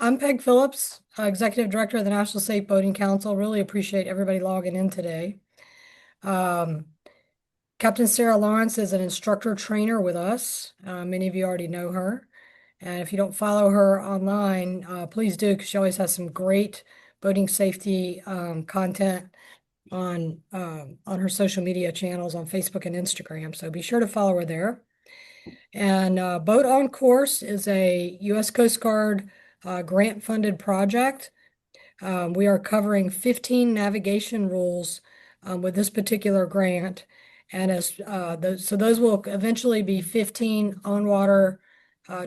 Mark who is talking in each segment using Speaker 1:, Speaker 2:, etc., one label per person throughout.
Speaker 1: I'm Peg Phillips, Executive Director of the National Safe Boating Council. Really appreciate everybody logging in today. Um, Captain Sarah Lawrence is an instructor trainer with us. Many of you already know her. And if you don't follow her online, please do, because she always has some great boating safety content on her social media channels on Facebook and Instagram. So be sure to follow her there. And Boat on Course is a U.S. Coast Guard grant-funded project. We are covering 15 navigation rules with this particular grant. And so those will eventually be 15 on-water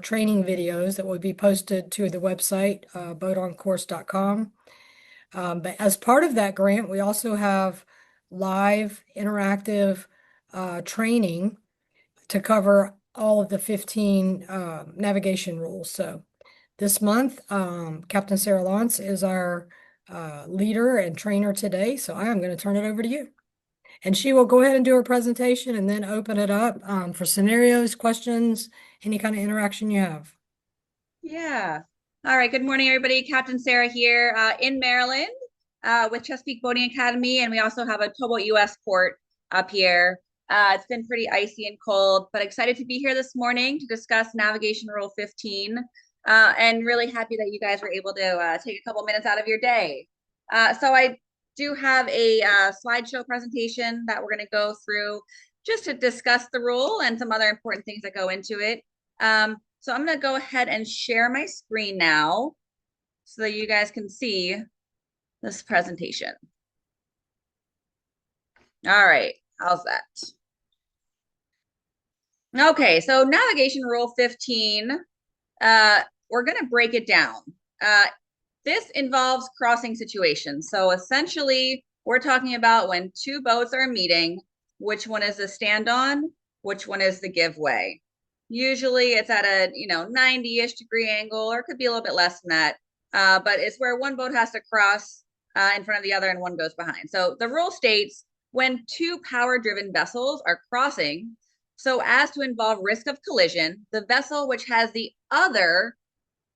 Speaker 1: training videos that will be posted to the website, boatoncourse.com. But as part of that grant, we also have live interactive training to cover all of the 15 navigation rules. So this month, Captain Sarah Lawrence is our leader and trainer today. So I am going to turn it over to you. And she will go ahead and do her presentation and then open it up for scenarios, questions, any kind of interaction you have.
Speaker 2: Yeah. All right. Good morning, everybody. Captain Sarah here in Maryland with Chesapeake Boating Academy. And we also have a Towboat US port up here. It's been pretty icy and cold, but excited to be here this morning to discuss Navigation Rule 15. And really happy that you guys were able to take a couple minutes out of your day. So I do have a slideshow presentation that we're going to go through just to discuss the rule and some other important things that go into it. So I'm going to go ahead and share my screen now so that you guys can see this presentation. All right, how's that? Okay, so navigation rule 15, we're going to break it down. This involves crossing situations. So essentially, we're talking about when two boats are meeting, which one is the stand on, which one is the give way. Usually it's at a 90-ish degree angle, or it could be a little bit less than that. But it's where one boat has to cross in front of the other and one goes behind. So the rule states when two power-driven vessels are crossing so as to involve risk of collision, the vessel which has the other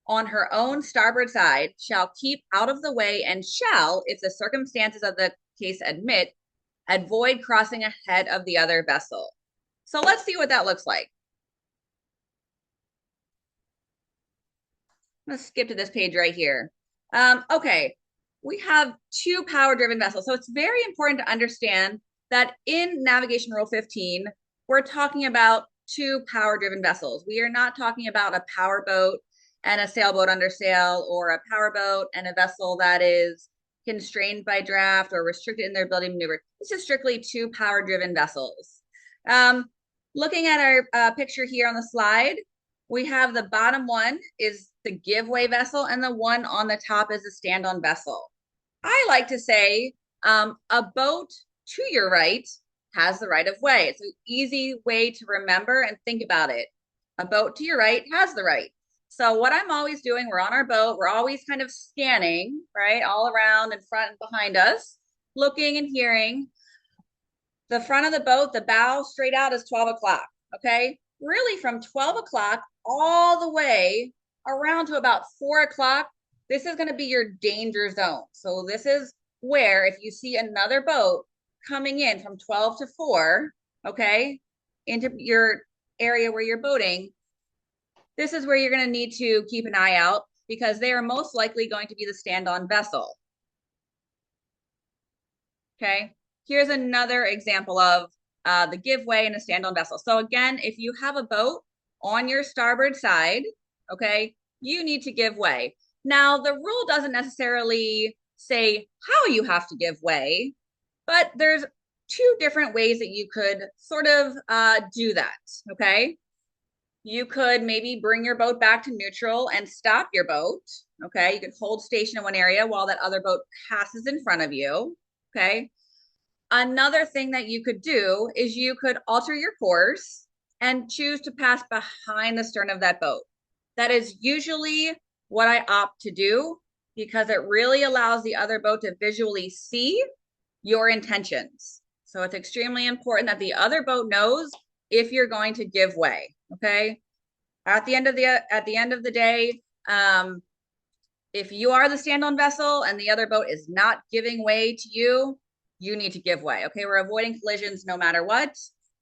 Speaker 2: on her own starboard side shall keep out of the way and shall, if the circumstances of the case admit, avoid crossing ahead of the other vessel. So let's see what that looks like. Let's skip to this page right here. Okay, we have two power-driven vessels. So it's very important to understand that in Navigation Rule 15, we're talking about two power-driven vessels. We are not talking about a power boat and a sailboat under sail, or a power boat and a vessel that is constrained by draft or restricted in their ability to maneuver. This is strictly two power-driven vessels. Looking at our picture here on the slide, we have the bottom one is the giveaway vessel, and the one on the top is the stand-on vessel. I like to say a boat to your right has the right of way. It's an easy way to remember and think about it. A boat to your right has the right. So what I'm always doing, we're on our boat, we're always kind of scanning, right, all around in front and behind us, looking and hearing. The front of the boat, the bow straight out is 12 o'clock, okay? Really from 12 o'clock all the way around to about 4 o'clock, this is gonna be your danger zone. So this is where if you see another boat coming in from 12 to 4, okay, into your area where you're boating, this is where you're going to need to keep an eye out because they are most likely going to be the stand-on vessel. Okay, here's another example of the give way in a stand-on vessel. So again, if you have a boat on your starboard side, okay, you need to give way. Now, the rule doesn't necessarily say how you have to give way, but there's two different ways that you could sort of do that, okay? You could maybe bring your boat back to neutral and stop your boat. Okay. You could hold station in one area while that other boat passes in front of you. Okay. Another thing that you could do is you could alter your course and choose to pass behind the stern of that boat. That is usually what I opt to do because it really allows the other boat to visually see your intentions. So it's extremely important that the other boat knows if you're going to give way. Okay. At the end of the day, If you are the stand-on vessel and the other boat is not giving way to you, you need to give way. Okay, we're avoiding collisions no matter what.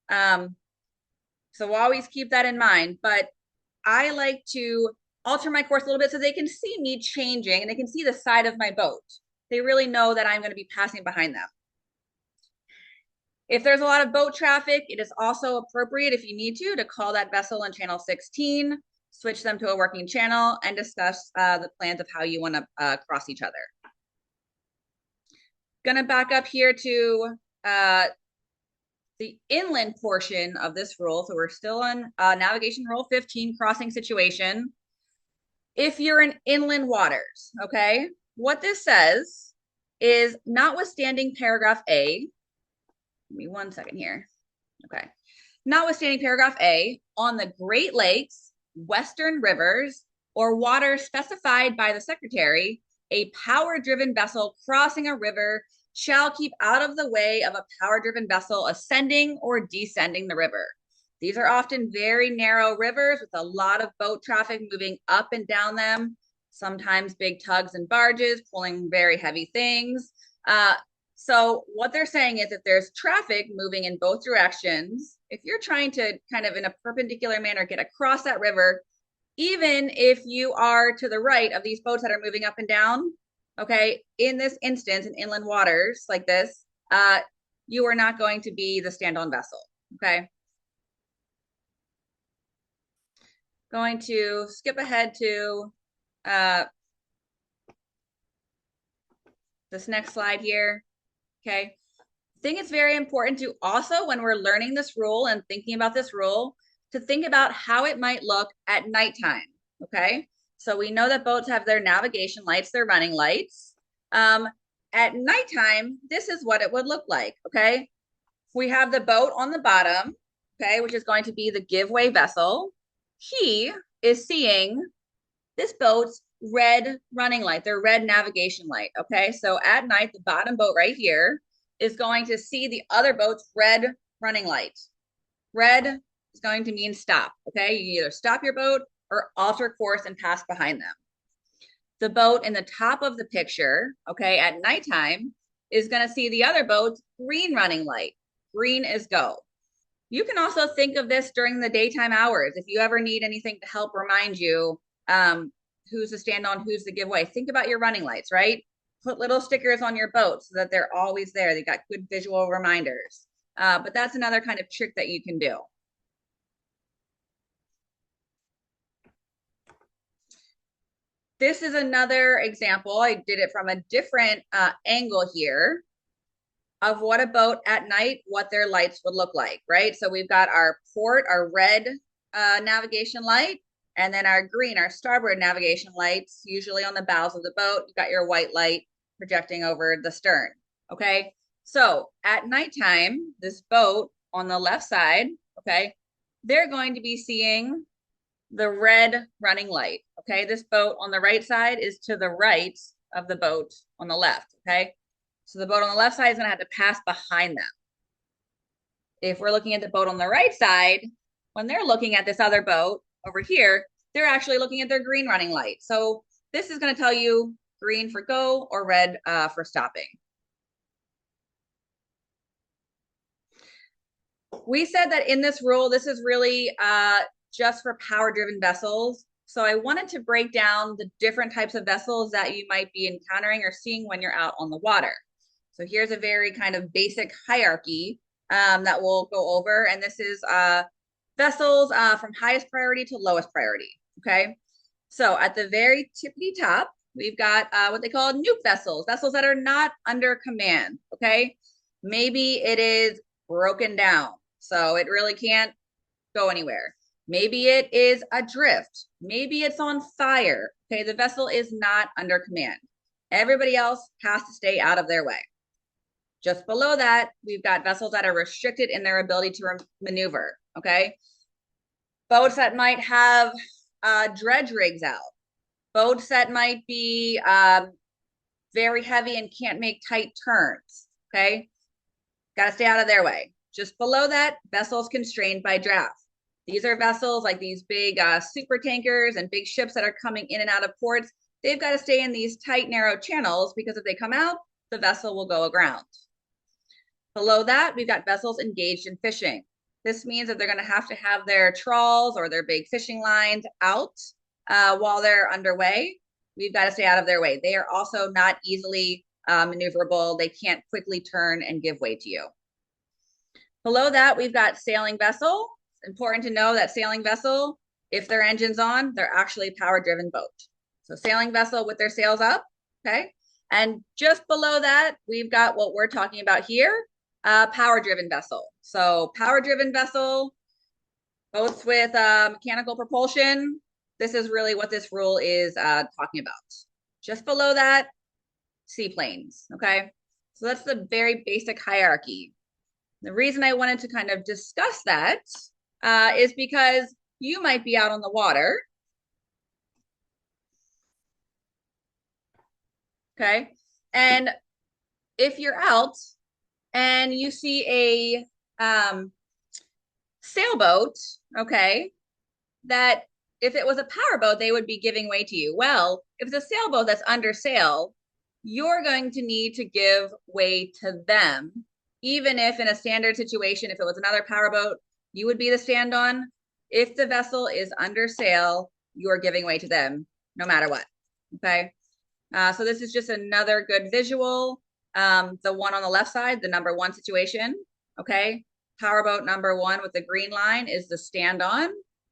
Speaker 2: So always keep that in mind. But I like to alter my course a little bit so they can see me changing and they can see the side of my boat. They really know that I'm going to be passing behind them. If there's a lot of boat traffic, it is also appropriate, if you need to call that vessel in channel 16, switch them to a working channel, and discuss the plans of how you want to cross each other. Gonna back up here to the inland portion of this rule. So we're still on navigation rule 15, crossing situation. If you're in inland waters, okay, what this says is, notwithstanding paragraph A, give me 1 second here. Okay. Notwithstanding paragraph A, on the Great Lakes, Western rivers, or waters specified by the Secretary, a power-driven vessel crossing a river shall keep out of the way of a power-driven vessel ascending or descending the river. These are often very narrow rivers with a lot of boat traffic moving up and down them, sometimes big tugs and barges pulling very heavy things. So what they're saying is, if there's traffic moving in both directions, if you're trying to kind of in a perpendicular manner get across that river, even if you are to the right of these boats that are moving up and down, okay, in this instance, in inland waters like this, you are not going to be the stand-on vessel, okay? Going to skip ahead to this next slide here, okay? I think it's very important to also, when we're learning this rule and thinking about this rule, to think about how it might look at nighttime, okay? So we know that boats have their navigation lights, their running lights. At nighttime, this is what it would look like, okay? We have the boat on the bottom, okay, which is going to be the giveaway vessel. He is seeing this boat's red running light, their red navigation light, okay? So at night, the bottom boat right here is going to see the other boat's red running light. Red is going to mean stop, okay? You either stop your boat or alter course and pass behind them. The boat in the top of the picture, okay, at nighttime is going to see the other boat's green running light. Green is go. You can also think of this during the daytime hours. If you ever need anything to help remind you who's the stand-on, who's the giveaway, think about your running lights, right? Put little stickers on your boat so that they're always there. They got good visual reminders. But that's another kind of trick that you can do. This is another example. I did it from a different angle here of what a boat at night, what their lights would look like, right? So we've got our port, our red navigation light, and then our green, our starboard navigation lights, usually on the bows of the boat. You've got your white light projecting over the stern, okay? So at nighttime, this boat on the left side, okay, they're going to be seeing the red running light, okay? This boat on the right side is to the right of the boat on the left, okay? So the boat on the left side is gonna have to pass behind them. If we're looking at the boat on the right side, when they're looking at this other boat over here, they're actually looking at their green running light. So this is gonna tell you green for go or red for stopping. We said that in this rule, this is really just for power-driven vessels. So I wanted to break down the different types of vessels that you might be encountering or seeing when you're out on the water. So here's a very kind of basic hierarchy that we'll go over. And this is vessels from highest priority to lowest priority, okay? So at the very tippity top, we've got what they call nuke vessels, vessels that are not under command, okay? Maybe it is broken down, so it really can't go anywhere. Maybe it is adrift. Maybe it's on fire. Okay, the vessel is not under command. Everybody else has to stay out of their way. Just below that, we've got vessels that are restricted in their ability to maneuver, okay? Boats that might have dredge rigs out. Boats that might be very heavy and can't make tight turns, okay? Got to stay out of their way. Just below that, vessels constrained by draft. These are vessels like these big super tankers and big ships that are coming in and out of ports. they've got to stay in these tight, narrow channels because if they come out, the vessel will go aground. Below that, we've got vessels engaged in fishing. This means that they're going to have their trawls or their big fishing lines out while they're underway. We've got to stay out of their way. They are also not easily maneuverable. They can't quickly turn and give way to you. Below that, we've got sailing vessel. It's important to know that sailing vessel, if their engine's on, they're actually power-driven boat. So sailing vessel with their sails up, okay? And just below that, we've got what we're talking about here, power-driven vessel. So power-driven vessel, boats with mechanical propulsion. This is really what this rule is talking about. Just below that, seaplanes, okay? So that's the very basic hierarchy. The reason I wanted to kind of discuss that is because you might be out on the water, okay? And if you're out and you see a sailboat, okay, that if it was a powerboat, they would be giving way to you. Well, if it's a sailboat that's under sail, you're going to need to give way to them, even if in a standard situation, if it was another powerboat, you would be the stand-on. If the vessel is under sail, you're giving way to them, no matter what, okay? So this is just another good visual. The one on the left side, the number one situation, okay? Powerboat number one with the green line is the stand-on.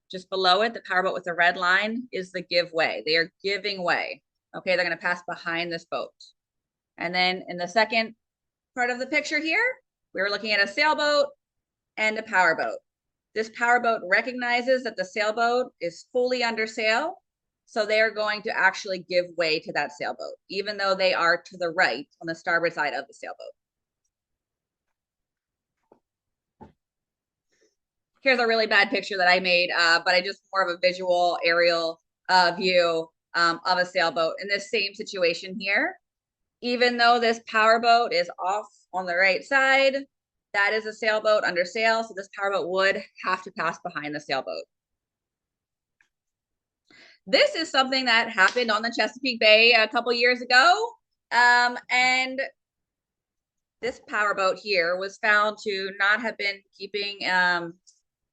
Speaker 2: Just below it, the powerboat with the red line is the give way. They are giving way. Okay, they're going to pass behind this boat. And then in the second part of the picture here, we were looking at a sailboat and a powerboat. This powerboat recognizes that the sailboat is fully under sail, so they are going to actually give way to that sailboat, even though they are to the right on the starboard side of the sailboat. Here's a really bad picture that I made, but I just more of a visual aerial view of a sailboat in this same situation here. Even though this powerboat is off on the right side, that is a sailboat under sail, so this powerboat would have to pass behind the sailboat. This is something that happened on the Chesapeake Bay a couple years ago, and this powerboat here was found to not have been keeping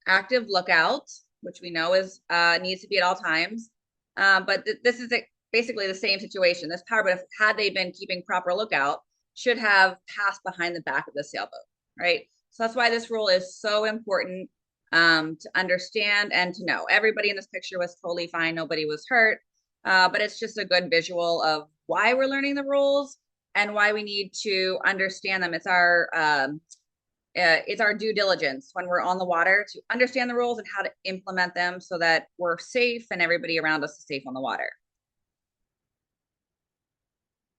Speaker 2: active lookout, which we know is needs to be at all times. But this is basically the same situation. This powerboat, had they been keeping proper lookout, should have passed behind the back of the sailboat, right? So that's why this rule is so important to understand and to know. Everybody in this picture was totally fine. Nobody was hurt, but it's just a good visual of why we're learning the rules and why we need to understand them. It's our due diligence when we're on the water to understand the rules and how to implement them so that we're safe and everybody around us is safe on the water.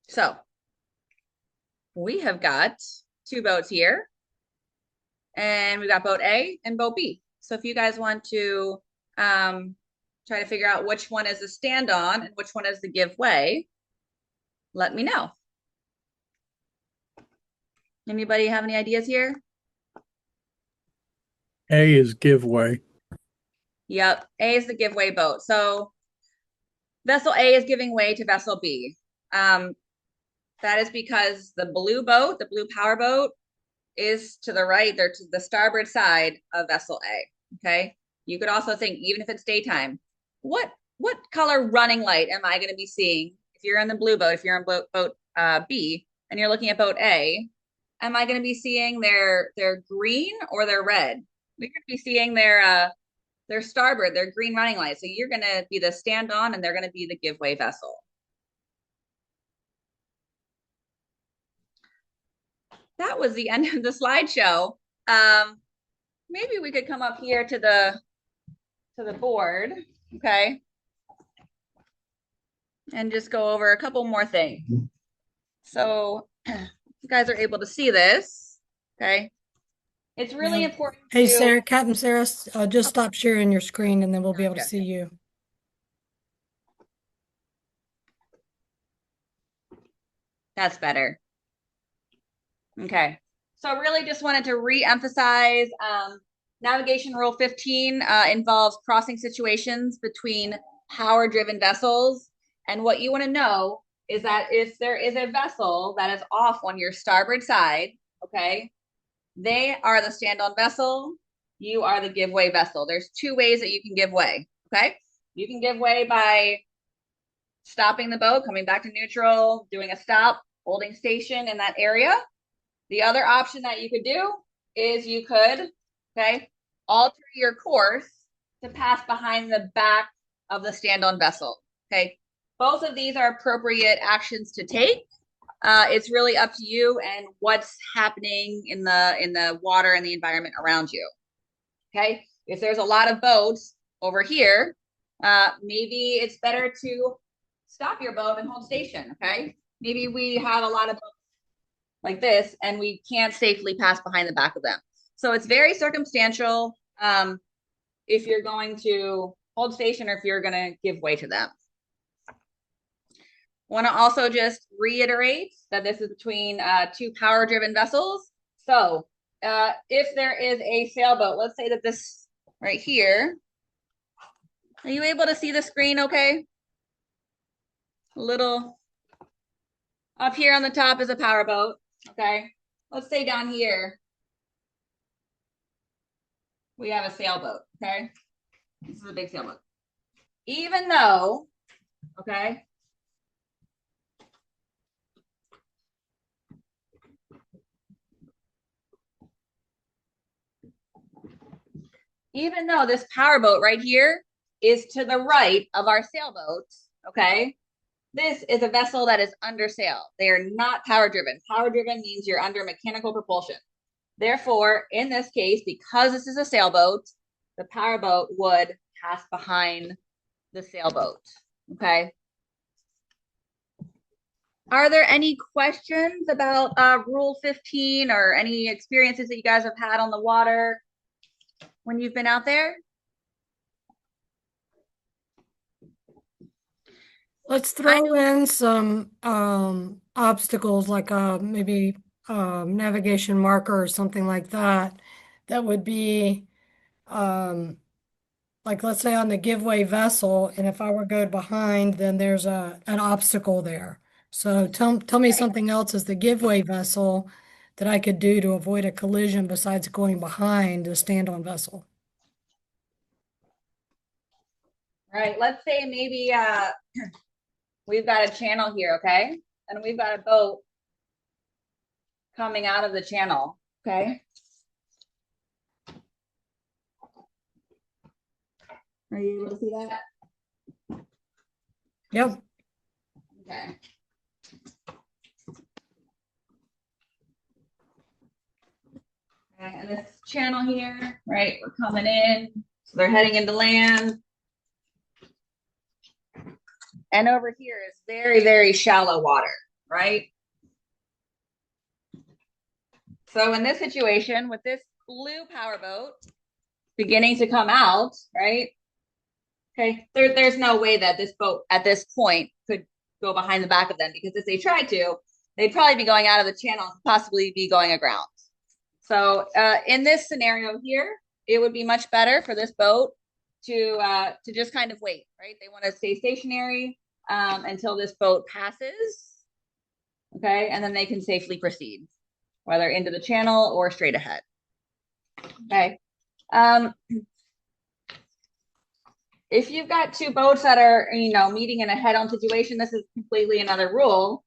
Speaker 2: So we have got two boats here, and we got boat A and boat B. So if you guys want to try to figure out which one is the stand-on and which one is the give way, let me know. Anybody have any ideas here?
Speaker 3: A is give way.
Speaker 2: Yep, A is the give way boat. So vessel A is giving way to vessel B. That is because the blue boat, the blue power boat, is to the right. They're to the starboard side of vessel A. Okay. You could also think, even if it's daytime, what color running light am I going to be seeing if you're in the blue boat? If you're in boat B and you're looking at boat A, am I going to be seeing their green or their red? We're going to be seeing their starboard, their green running light. So you're going to be the stand on, and they're going to be the give way vessel. That was the end of the slideshow. Maybe we could come up here to the board, okay, and just go over a couple more things. So you guys are able to see this, okay? It's really important.
Speaker 1: Hey, Sarah, Captain Sarah, just stop sharing your screen and then we'll be able to see you.
Speaker 2: That's better. Okay. So I really just wanted to re-emphasize Navigation Rule 15 involves crossing situations between power-driven vessels. And what you want to know is that if there is a vessel that is off on your starboard side, okay, they are the stand-on vessel. You are the give way vessel. There's two ways that you can give way, okay? You can give way by stopping the boat, coming back to neutral, doing a stop, holding station in that area. The other option that you could do is you could, okay, alter your course to pass behind the back of the stand-on vessel, okay? Both of these are appropriate actions to take. It's really up to you and what's happening in the water and the environment around you. Okay, if there's a lot of boats over here, maybe it's better to stop your boat and hold station. Okay, maybe we have a lot of boats like this and we can't safely pass behind the back of them. So it's very circumstantial if you're going to hold station or if you're going to give way to them. Want to also just reiterate that this is between two power-driven vessels. So if there is a sailboat, let's say that this right here, are you able to see the screen okay? A little up here on the top is a powerboat, okay? Let's say down here, we have a sailboat, okay? This is a big sailboat. Even though, okay, even though this powerboat right here is to the right of our sailboat, okay, this is a vessel that is under sail. They are not power driven. Power driven means you're under mechanical propulsion. Therefore, in this case, because this is a sailboat, the powerboat would pass behind the sailboat, okay? Are there any questions about Rule 15 or any experiences that you guys have had on the water when you've been out there?
Speaker 1: Let's throw in some obstacles like maybe navigation marker or something like that. That would be like let's say on the giveaway vessel, and if I were going behind, then there's an obstacle there. So tell me something else as the giveaway vessel that I could do to avoid a collision besides going behind the stand-on vessel.
Speaker 2: Right, let's say maybe we've got a channel here, okay? And we've got a boat coming out of the channel, okay? Are you able to see that?
Speaker 1: Yep.
Speaker 2: Okay. Okay, and this channel here, right? We're coming in, so they're heading into land. And over here is very, very shallow water, right? So in this situation, with this blue powerboat beginning to come out, right? Okay, there's no way that this boat at this point could go behind the back of them, because if they tried to, they'd probably be going out of the channel, possibly be going aground. So in this scenario here, it would be much better for this boat to just kind of wait, right? They want to stay stationary until this boat passes, okay? And then they can safely proceed, whether into the channel or straight ahead, okay? If you've got two boats that are, meeting in a head-on situation, this is completely another rule.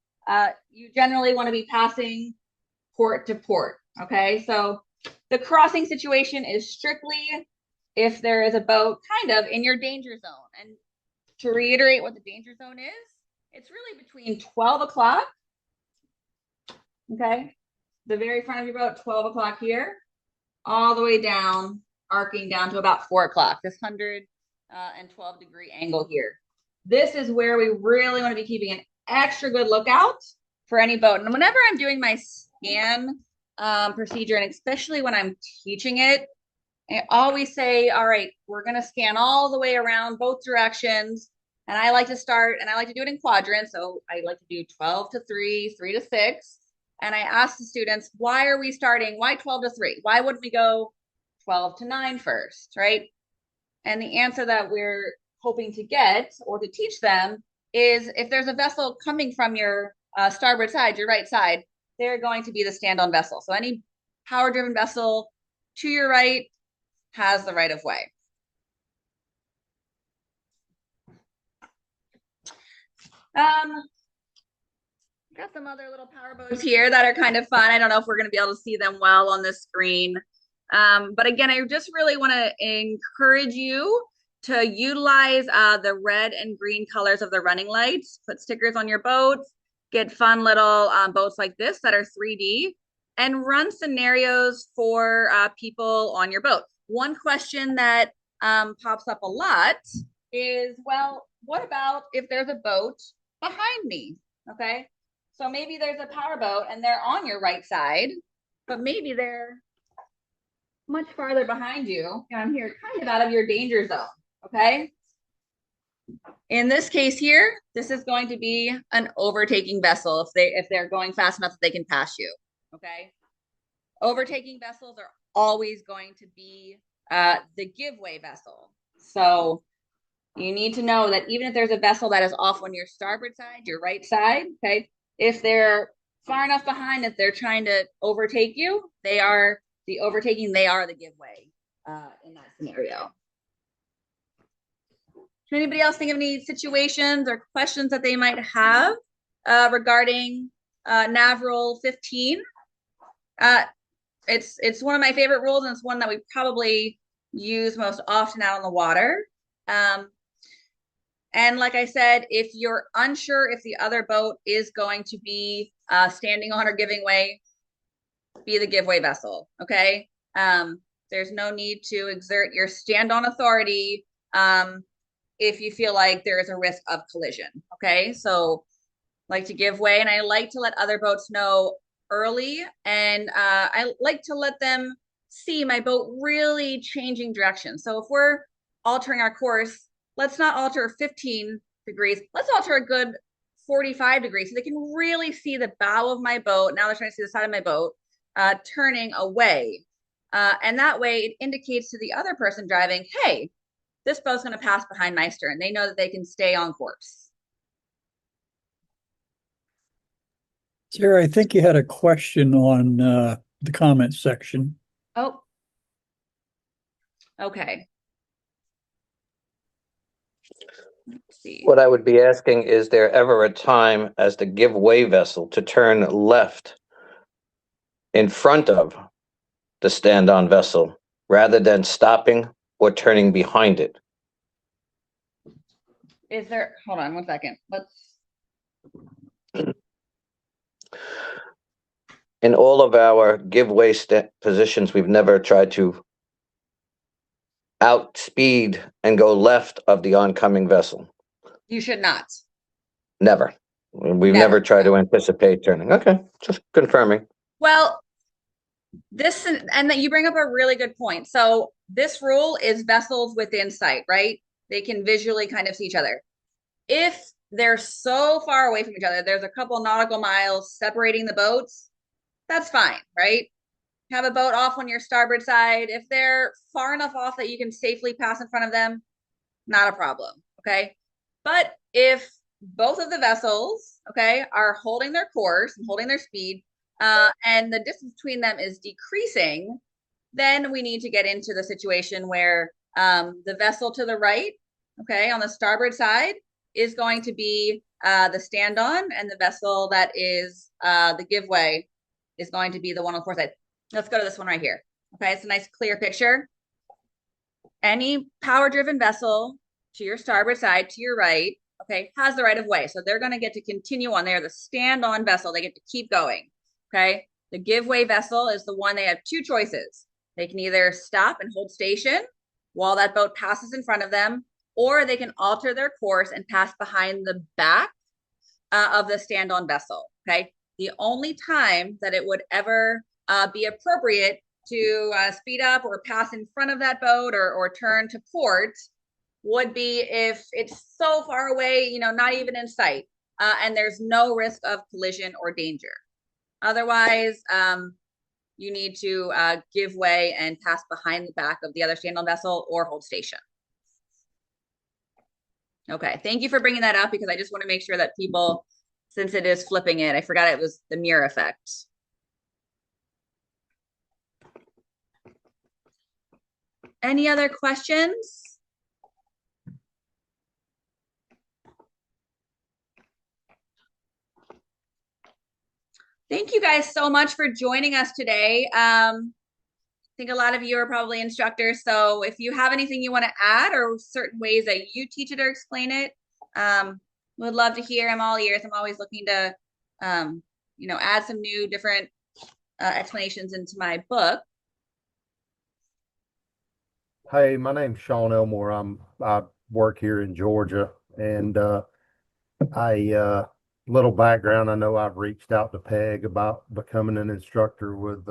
Speaker 2: You generally want to be passing port to port, okay? So the crossing situation is strictly if there is a boat kind of in your danger zone. And to reiterate what the danger zone is, it's really between 12 o'clock, okay? The very front of your boat, 12 o'clock here, all the way down, arcing down to about 4 o'clock, this 112-degree angle here. This is where we really want to be keeping an extra good lookout for any boat. And whenever I'm doing my scan procedure, and especially when I'm teaching it, I always say, all right, we're going to scan all the way around both directions. And I like to start, and I like to do it in quadrants. So I like to do 12 to 3, 3 to 6. And I ask the students, why are we starting? Why 12 to 3? Why wouldn't we go 12 to 9 first, right? And the answer that we're hoping to get or to teach them is if there's a vessel coming from your starboard side, your right side, they're going to be the stand-on vessel. So any power-driven vessel to your right has the right of way. Got some other little power boats here that are kind of fun. I don't know if we're going to be able to see them well on the screen. But again, I just really want to encourage you to utilize the red and green colors of the running lights, put stickers on your boats, get fun little boats like this that are 3D, and run scenarios for people on your boat. One question that pops up a lot is, well, what about if there's a boat behind me? Okay. So maybe there's a power boat and they're on your right side, but maybe they're much farther behind you and here kind of out of your danger zone. Okay. In this case here, this is going to be an overtaking vessel if they're going fast enough that they can pass you. Okay. Overtaking vessels are always going to be the giveaway vessel. So you need to know that even if there's a vessel that is off on your starboard side, your right side, okay, if they're far enough behind, if they're trying to overtake you, they are the overtaking, they are the giveaway in that scenario. Can anybody else think of any situations or questions that they might have regarding NAV Rule 15? It's one of my favorite rules, and it's one that we probably use most often out on the water. And like I said, if you're unsure if the other boat is going to be standing on or giving way, be the giveaway vessel, okay? There's no need to exert your stand-on authority if you feel like there is a risk of collision, okay? So like to give way, and I like to let other boats know early, and I like to let them see my boat really changing direction. So if we're altering our course, let's not alter 15 degrees. Let's alter a good 45 degrees so they can really see the bow of my boat. Now they're trying to see the side of my boat turning away. And that way it indicates to the other person driving, hey, this boat's going to pass behind my stern. They know that they can stay on course.
Speaker 3: Sarah, I think you had a question on the comment section.
Speaker 2: Oh, okay. Let's see.
Speaker 4: What I would be asking, is there ever a time as the give way vessel to turn left in front of the stand-on vessel rather than stopping or turning behind it?
Speaker 2: Is there, hold on one second. Let's,
Speaker 4: In all of our give way positions, we've never tried to outspeed and go left of the oncoming vessel.
Speaker 2: you should not.
Speaker 4: Never. We've
Speaker 2: Never.
Speaker 4: never tried to anticipate turning. Okay, just confirming.
Speaker 2: Well, this, and that you bring up a really good point. So this rule is vessels within sight, right? They can visually kind of see each other. If they're so far away from each other, there's a couple nautical miles separating the boats, that's fine, right? Have a boat off on your starboard side. If they're far enough off that you can safely pass in front of them, not a problem, okay? But if both of the vessels, okay, are holding their course and holding their speed, and the distance between them is decreasing, then we need to get into the situation where the vessel to the right, okay, on the starboard side, is going to be the stand-on, and the vessel that is the giveaway is going to be the one on the port side. Let's go to this one right here. Okay, it's a nice clear picture. Any power-driven vessel to your starboard side, to your right, okay, has the right of way. So they're going to get to continue on. They're the stand-on vessel. They get to keep going, okay? The giveaway vessel is the one they have two choices. They can either stop and hold station while that boat passes in front of them, or they can alter their course and pass behind the back of the stand-on vessel, okay? The only time that it would ever be appropriate to speed up or pass in front of that boat or turn to port would be if it's so far away, you know, not even in sight, and there's no risk of collision or danger. Otherwise, you need to give way and pass behind the back of the other stand-on vessel or hold station. Okay, thank you for bringing that up because I just want to make sure that people, since it is flipping it, I forgot it was the mirror effect. Any other questions? Thank you guys so much for joining us today. I think a lot of you are probably instructors, so if you have anything you want to add or certain ways that you teach it or explain it, would love to hear. I'm all ears. I'm always looking to, add some new, different explanations into my book.
Speaker 5: Hey, my name's Sean Elmore. I work here in Georgia, and little background. I know I've reached out to Peg about becoming an instructor with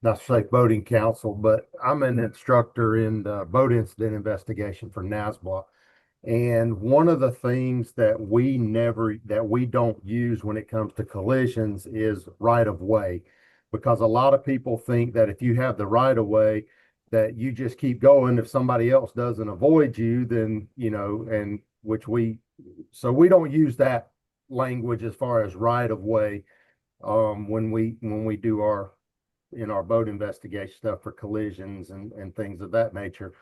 Speaker 5: National Safe Boating Council, but I'm an instructor in the boat incident investigation for NASBA. And one of the things that we don't use when it comes to collisions is right of way, because a lot of people think that if you have the right of way, that you just keep going. If somebody else doesn't avoid you, then, and so we don't use that language as far as right of way when we do our boat investigation stuff for collisions and things of that nature.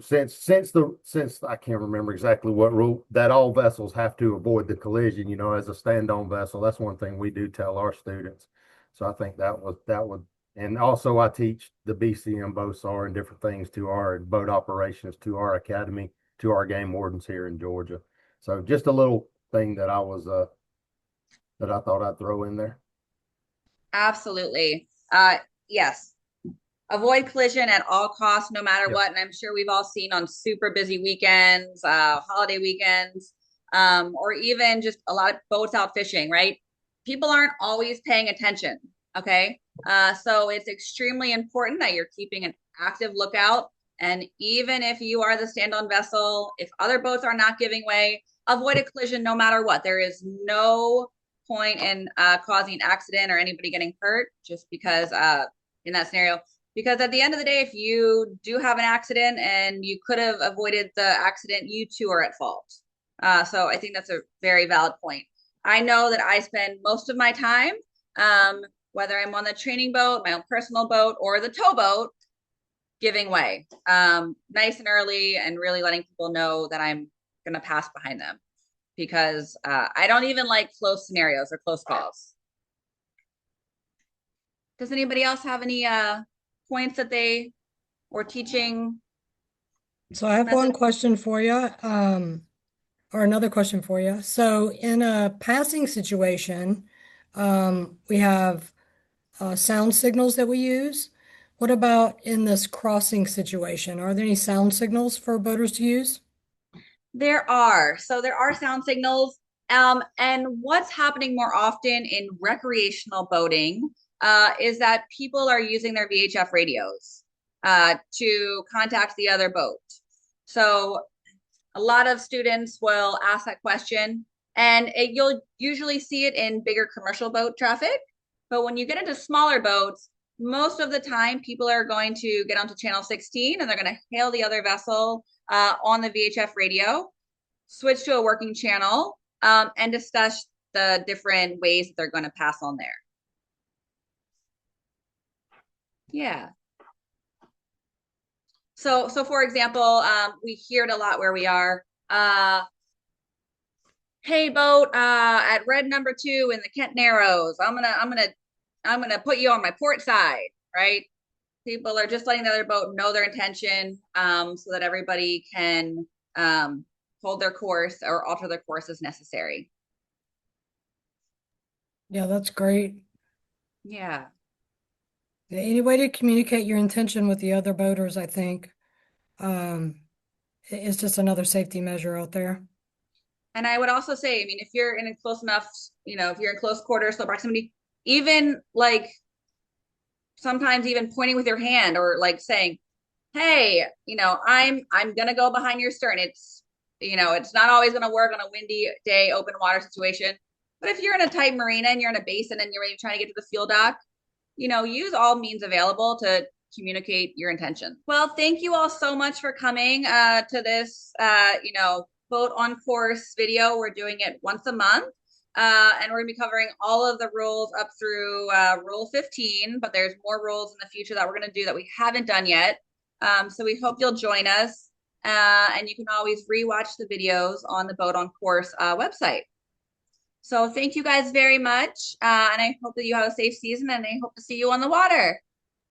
Speaker 5: Since I can't remember exactly what rule, that all vessels have to avoid the collision, as a stand-on vessel. That's one thing we do tell our students. So I think that would, and also I teach the BCM BOSAR and different things to our boat operations, to our academy, to our game wardens here in Georgia. So just a little thing that I thought I'd throw in there.
Speaker 2: Absolutely. Yes. Avoid collision at all costs, no matter what. And I'm sure we've all seen on super busy weekends, holiday weekends, or even just a lot of boats out fishing, right? People aren't always paying attention. Okay. So it's extremely important that you're keeping an active lookout. And even if you are the stand-on vessel, if other boats are not giving way, avoid a collision no matter what. There is no point in causing an accident or anybody getting hurt just because in that scenario. Because at the end of the day, if you do have an accident and you could have avoided the accident, you too are at fault. So I think that's a very valid point. I know that I spend most of my time, whether I'm on the training boat, my own personal boat, or the towboat, giving way nice and early and really letting people know that I'm going to pass behind them, because I don't even like close scenarios or close calls. Does anybody else have any points that they were teaching?
Speaker 1: So I have one question for you, or another question for you. So in a passing situation, we have sound signals that we use. What about in this crossing situation? Are there any sound signals for boaters to use?
Speaker 2: There are. So there are sound signals. And what's happening more often in recreational boating is that people are using their VHF radios to contact the other boat. So a lot of students will ask that question, and you'll usually see it in bigger commercial boat traffic. But when you get into smaller boats, most of the time people are going to get onto channel 16 and they're going to hail the other vessel on the VHF radio, switch to a working channel, and discuss the different ways that they're going to pass on there. Yeah. So for example, we hear it a lot where we are. Hey boat, at red number 2 in the Kent Narrows, I'm gonna put you on my port side, right? People are just letting the other boat know their intention, so that everybody can hold their course or alter their course as necessary.
Speaker 1: Yeah, that's great.
Speaker 2: Yeah.
Speaker 1: Any way to communicate your intention with the other boaters, I think, it's just another safety measure out there.
Speaker 2: And I would also say, I mean, if you're in a close enough, if you're in close quarters, so proximity, even like sometimes even pointing with your hand or like saying, hey, I'm gonna go behind your stern. It's not always gonna work on a windy day, open water situation. But if you're in a tight marina and you're in a basin and you're trying to get to the fuel dock, use all means available to communicate your intention. Well, thank you all so much for coming to this, boat on course video. We're doing it once a month. And we're gonna be covering all of the rules up through rule 15, but there's more rules in the future that we're gonna do that we haven't done yet. So we hope you'll join us. And you can always rewatch the videos on the Boat on Course website. So thank you guys very much. And I hope that you have a safe season, and I hope to see you on the water.